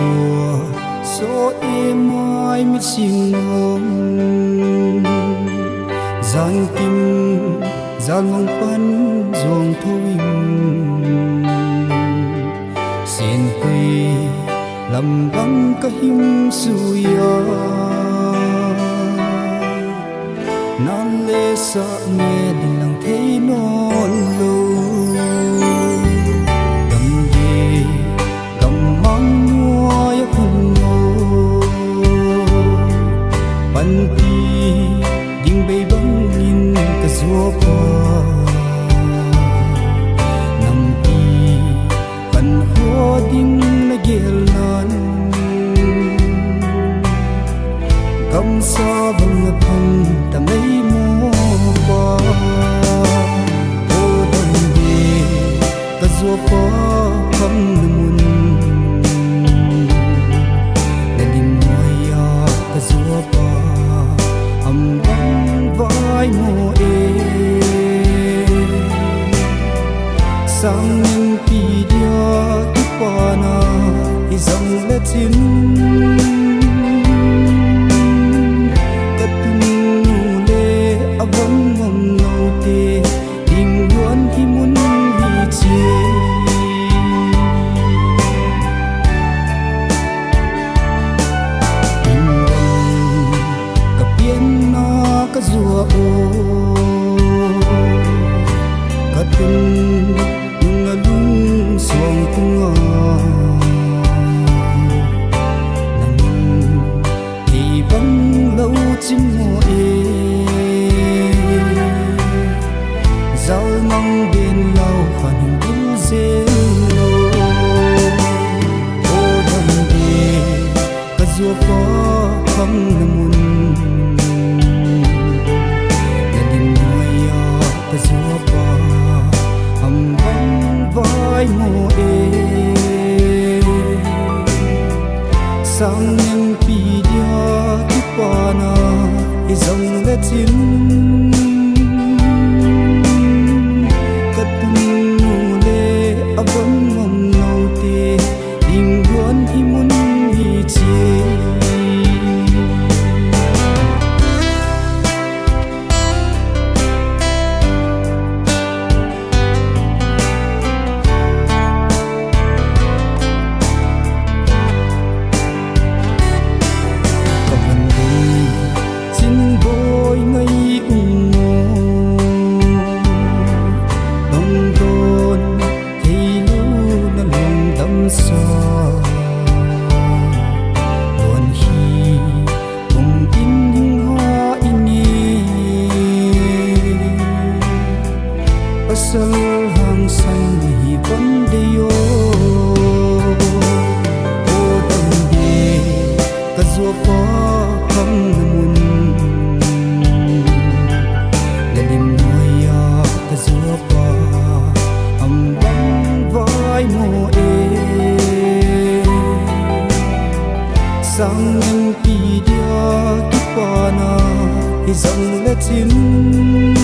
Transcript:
chùa số êm mai mit xin ngom gian kim gian mong pan dòng thôi xin quỳ làm băng cả him suya nan lê sa nghe đình lặng thấy non lâu đầm về gầm mang mua ya khung ngô ban ti ding bay băng in cả gió qua nằm ti ban hoa ding na gel nan gầm sa băng phong ta mấy mua qua ô đầm về cả gió qua không mun để lim môi ya cả gió qua âm băng vai mua sang những pi dia tu pa na izang le tin rùa ô cất tung ngà lung xuồng tung nằm thì vẫn lâu chim mùa dạo mong bên lâu phần yêu dễ ô đầm về cất rùa có không nằm mùa sang những pi dia tu pa na izong le tin kat nu le abon mom nau te ding guan hi mun hi che pasal hang san hi vẫn đi ô đầm về cả gió có không mun để lim môi ya cả gió qua âm băng vai mùa sang những pi dia tu pa na izang le tin